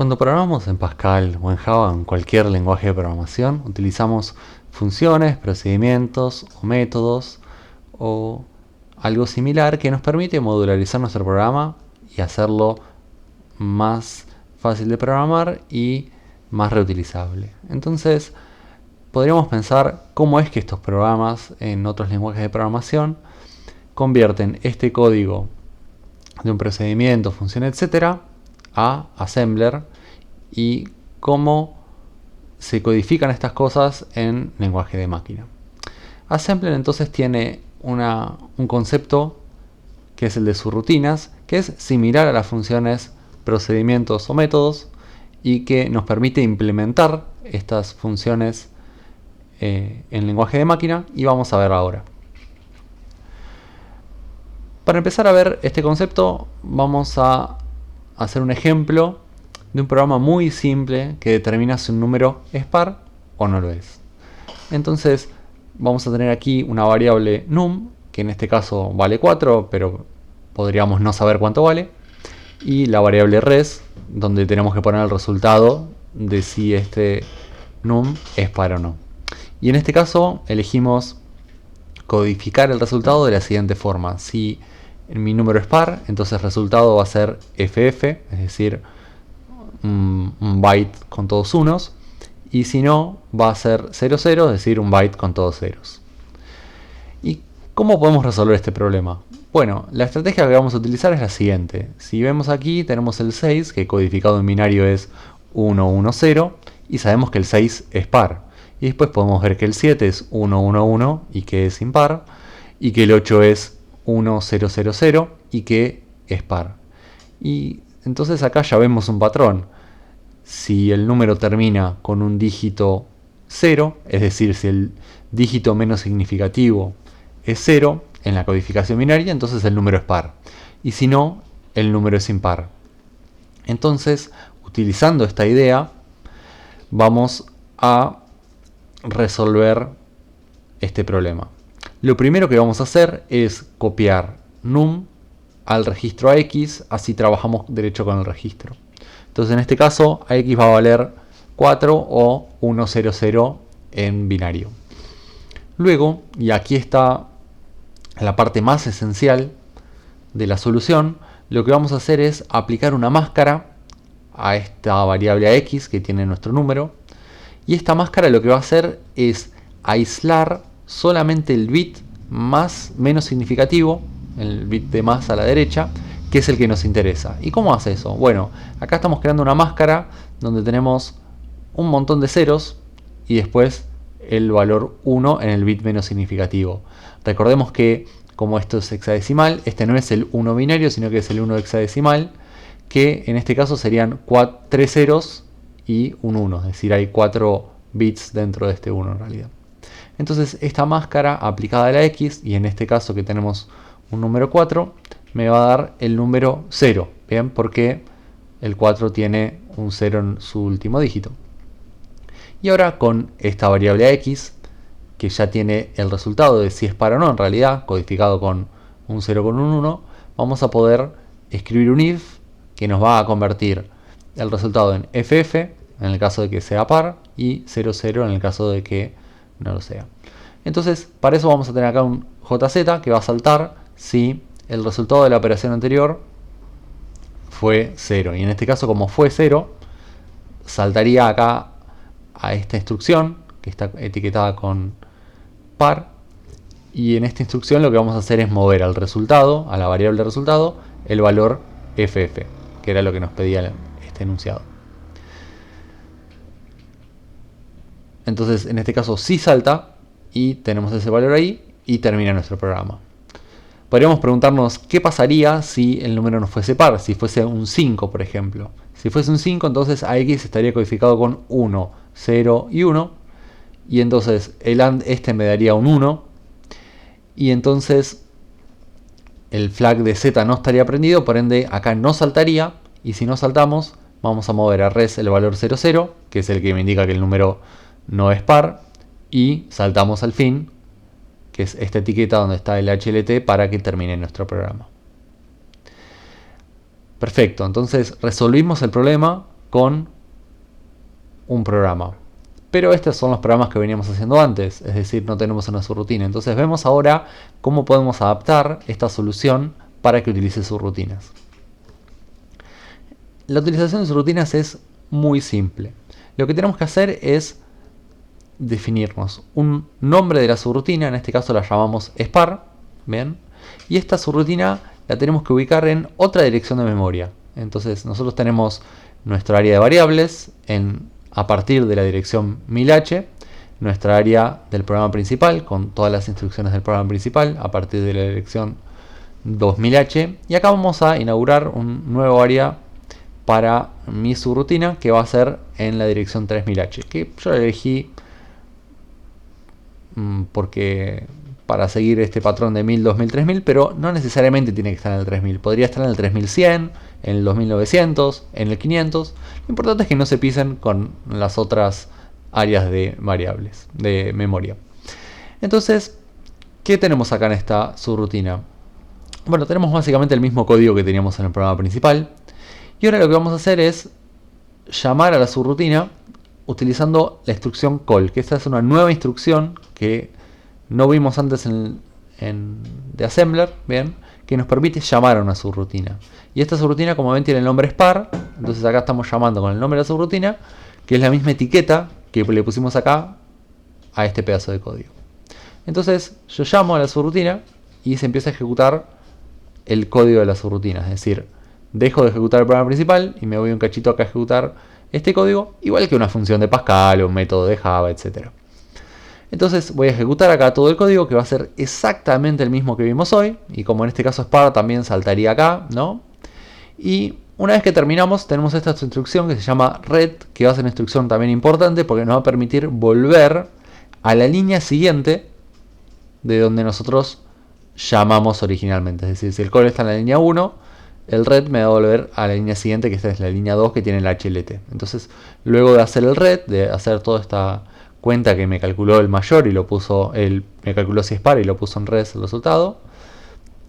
Cuando programamos en Pascal o en Java o en cualquier lenguaje de programación, utilizamos funciones, procedimientos o métodos o algo similar que nos permite modularizar nuestro programa y hacerlo más fácil de programar y más reutilizable. Entonces, podríamos pensar cómo es que estos programas en otros lenguajes de programación convierten este código de un procedimiento, función, etcétera, a assembler y cómo se codifican estas cosas en lenguaje de máquina. Assembler entonces tiene un concepto que es el de subrutinas, que es similar a las funciones, procedimientos o métodos y que nos permite implementar estas funciones en lenguaje de máquina, y vamos a ver ahora. Para empezar a ver este concepto, vamos a hacer un ejemplo de un programa muy simple que determina si un número es par o no lo es. Entonces vamos a tener aquí una variable num, que en este caso vale 4, pero podríamos no saber cuánto vale, y la variable res, donde tenemos que poner el resultado de si este num es par o no. Y en este caso elegimos codificar el resultado de la siguiente forma. Si mi número es par, entonces el resultado va a ser FF, es decir, un byte con todos unos, y si no, va a ser 00, es decir, un byte con todos ceros. ¿Y cómo podemos resolver este problema? Bueno, la estrategia que vamos a utilizar es la siguiente. Si vemos aquí, tenemos el 6, que codificado en binario es 110, y sabemos que el 6 es par. Y después podemos ver que el 7 es 111 y que es impar, y que el 8 es 1000 y que es par. Y entonces acá ya vemos un patrón. Si el número termina con un dígito 0, es decir, si el dígito menos significativo es 0 en la codificación binaria, entonces el número es par. Y si no, el número es impar. Entonces, utilizando esta idea, vamos a resolver este problema. Lo primero que vamos a hacer es copiar num al registro AX, así trabajamos derecho con el registro. Entonces en este caso AX va a valer 4 o 100 en binario. Luego, y aquí está la parte más esencial de la solución, lo que vamos a hacer es aplicar una máscara a esta variable AX que tiene nuestro número, y esta máscara lo que va a hacer es aislar solamente el bit menos significativo, el bit de más a la derecha, que es el que nos interesa. ¿Y cómo hace eso? Bueno, acá estamos creando una máscara donde tenemos un montón de ceros y después el valor 1 en el bit menos significativo. Recordemos que como esto es hexadecimal, este no es el 1 binario, sino que es el 1 hexadecimal, que en este caso serían 3 ceros y un 1, es decir, hay 4 bits dentro de este 1 en realidad. Entonces esta máscara aplicada a la X, y en este caso que tenemos un número 4, me va a dar el número 0, ¿bien? Porque el 4 tiene un 0 en su último dígito. Y ahora con esta variable X, que ya tiene el resultado de si es par o no en realidad, codificado con un 0 con un 1, vamos a poder escribir un if que nos va a convertir el resultado en FF, en el caso de que sea par, y 00 en el caso de que no lo sea. Entonces, para eso vamos a tener acá un JZ que va a saltar si el resultado de la operación anterior fue 0. Y en este caso, como fue 0, saltaría acá a esta instrucción que está etiquetada con par, y en esta instrucción lo que vamos a hacer es mover al resultado, a la variable resultado, el valor FF, que era lo que nos pedía este enunciado. Entonces en este caso sí salta y tenemos ese valor ahí y termina nuestro programa. Podríamos preguntarnos qué pasaría si el número no fuese par, si fuese un 5 por ejemplo. Si fuese un 5, entonces AX estaría codificado con 1, 0 y 1, y entonces el AND este me daría un 1, y entonces el flag de Z no estaría prendido, por ende acá no saltaría, y si no saltamos vamos a mover a res el valor 00, que es el que me indica que el número no es par, y saltamos al fin, que es esta etiqueta donde está el HLT, para que termine nuestro programa. Perfecto, entonces resolvimos el problema con un programa. Pero estos son los programas que veníamos haciendo antes, es decir, no tenemos una subrutina. Entonces vemos ahora cómo podemos adaptar esta solución para que utilice subrutinas. La utilización de subrutinas es muy simple. Lo que tenemos que hacer es definirnos un nombre de la subrutina, en este caso la llamamos spar, ¿bien? Y esta subrutina la tenemos que ubicar en otra dirección de memoria. Entonces nosotros tenemos nuestra área de variables a partir de la dirección 1000H, nuestra área del programa principal con todas las instrucciones del programa principal a partir de la dirección 2000H, y acá vamos a inaugurar un nuevo área para mi subrutina que va a ser en la dirección 3000H, que yo la elegí porque para seguir este patrón de 1000, 2000, 3000, pero no necesariamente tiene que estar en el 3000, podría estar en el 3100, en el 2900, en el 500. Lo importante es que no se pisen con las otras áreas de variables, de memoria. Entonces, ¿qué tenemos acá en esta subrutina? Bueno, tenemos básicamente el mismo código que teníamos en el programa principal, y ahora lo que vamos a hacer es llamar a la subrutina utilizando la instrucción call, que esta es una nueva instrucción que no vimos antes de assembler, ¿bien? Que nos permite llamar a una subrutina. Y esta subrutina, como ven, tiene el nombre spar, entonces acá estamos llamando con el nombre de la subrutina, que es la misma etiqueta que le pusimos acá a este pedazo de código. Entonces yo llamo a la subrutina y se empieza a ejecutar el código de la subrutina, es decir, dejo de ejecutar el programa principal y me voy un cachito acá a ejecutar este código, igual que una función de Pascal o un método de Java, etc. Entonces voy a ejecutar acá todo el código, que va a ser exactamente el mismo que vimos hoy, y como en este caso spar también saltaría acá, ¿no? Y una vez que terminamos tenemos esta instrucción que se llama ret, que va a ser una instrucción también importante porque nos va a permitir volver a la línea siguiente de donde nosotros llamamos originalmente. Es decir, si el call está en la línea 1, el ret me va a volver a la línea siguiente, que esta es la línea 2 que tiene el HLT. Entonces, luego de hacer el ret, de hacer toda esta cuenta que me calculó el mayor y lo puso, me calculó si es par y lo puso en res el resultado,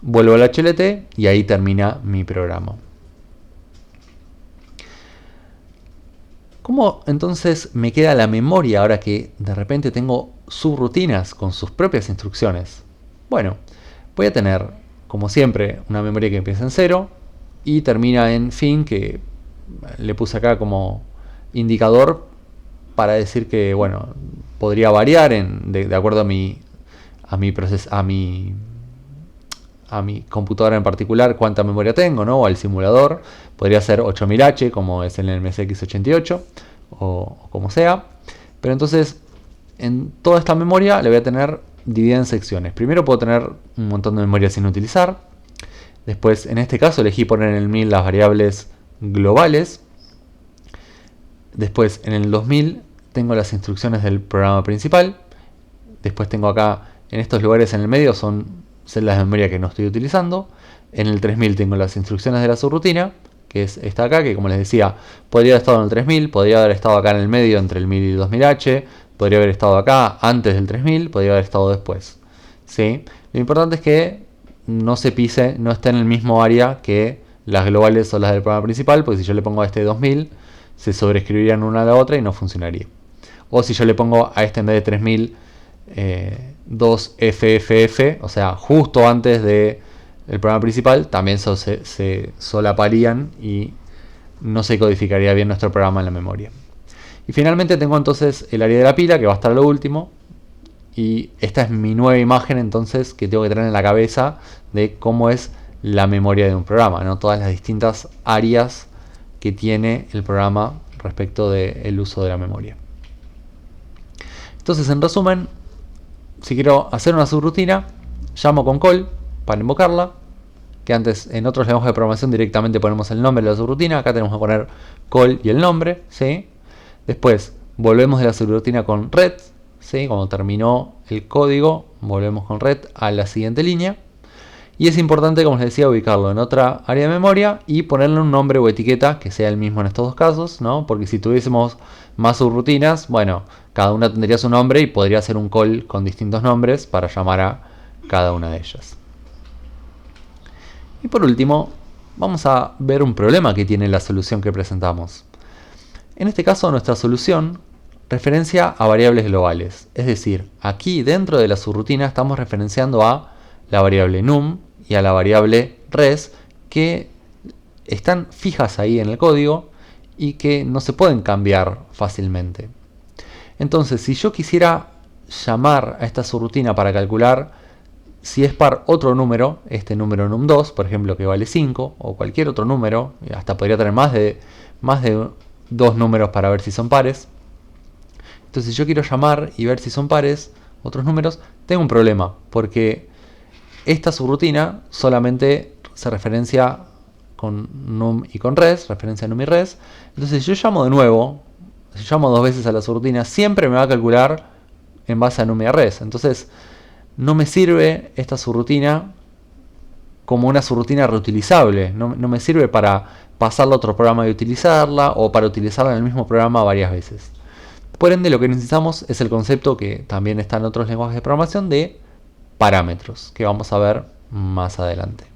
vuelvo al HLT y ahí termina mi programa. ¿Cómo entonces me queda la memoria ahora que de repente tengo subrutinas con sus propias instrucciones? Bueno, voy a tener, como siempre, una memoria que empieza en 0 y termina en fin, que le puse acá como indicador para decir que, bueno, podría variar de acuerdo a mi computadora en particular, cuánta memoria tengo, ¿no? O al simulador. Podría ser 8000H, como es en el MSX88, o como sea. Pero entonces, en toda esta memoria le voy a tener dividida en secciones. Primero puedo tener un montón de memoria sin utilizar. Después, en este caso, elegí poner en el 1000 las variables globales. Después, en el 2000, tengo las instrucciones del programa principal. Después tengo acá, en estos lugares en el medio, son celdas de memoria que no estoy utilizando. En el 3000 tengo las instrucciones de la subrutina, que es esta acá, que como les decía, podría haber estado en el 3000, podría haber estado acá en el medio entre el 1000 y el 2000H, podría haber estado acá antes del 3000, podría haber estado después. ¿Sí? Lo importante es que no se pise, no esté en el mismo área que las globales o las del programa principal, porque si yo le pongo a este 2000, se sobreescribirían una a la otra y no funcionaría. O si yo le pongo a este en vez de 3000, 2FFF, o sea, justo antes del programa principal, también se solaparían y no se codificaría bien nuestro programa en la memoria. Y finalmente tengo entonces el área de la pila, que va a estar a lo último, y esta es mi nueva imagen entonces que tengo que tener en la cabeza de cómo es la memoria de un programa, ¿no? Todas las distintas áreas que tiene el programa respecto del uso de la memoria. Entonces, en resumen, si quiero hacer una subrutina, llamo con call para invocarla, que antes en otros lenguajes de programación directamente ponemos el nombre de la subrutina, acá tenemos que poner call y el nombre, ¿sí? Después volvemos de la subrutina con ret, ¿sí? Cuando terminó el código, volvemos con ret a la siguiente línea. Y es importante, como les decía, ubicarlo en otra área de memoria y ponerle un nombre o etiqueta que sea el mismo en estos dos casos, ¿no? Porque si tuviésemos más subrutinas, bueno, cada una tendría su nombre y podría hacer un call con distintos nombres para llamar a cada una de ellas. Y por último, vamos a ver un problema que tiene la solución que presentamos. En este caso nuestra solución referencia a variables globales, es decir, aquí dentro de la subrutina estamos referenciando a la variable num y a la variable res que están fijas ahí en el código y que no se pueden cambiar fácilmente. Entonces, si yo quisiera llamar a esta subrutina para calcular si es par otro número, este número num2, por ejemplo, que vale 5, o cualquier otro número, hasta podría tener más de dos números para ver si son pares. Entonces, si yo quiero llamar y ver si son pares otros números, tengo un problema, porque esta subrutina solamente se referencia con num y con res, referencia a num y res. Entonces, si yo llamo de nuevo, si llamo dos veces a la subrutina, siempre me va a calcular en base a num y a res. Entonces, no me sirve esta subrutina como una subrutina reutilizable. No me sirve para pasarla a otro programa y utilizarla, o para utilizarla en el mismo programa varias veces. Por ende, lo que necesitamos es el concepto que también está en otros lenguajes de programación de parámetros, que vamos a ver más adelante.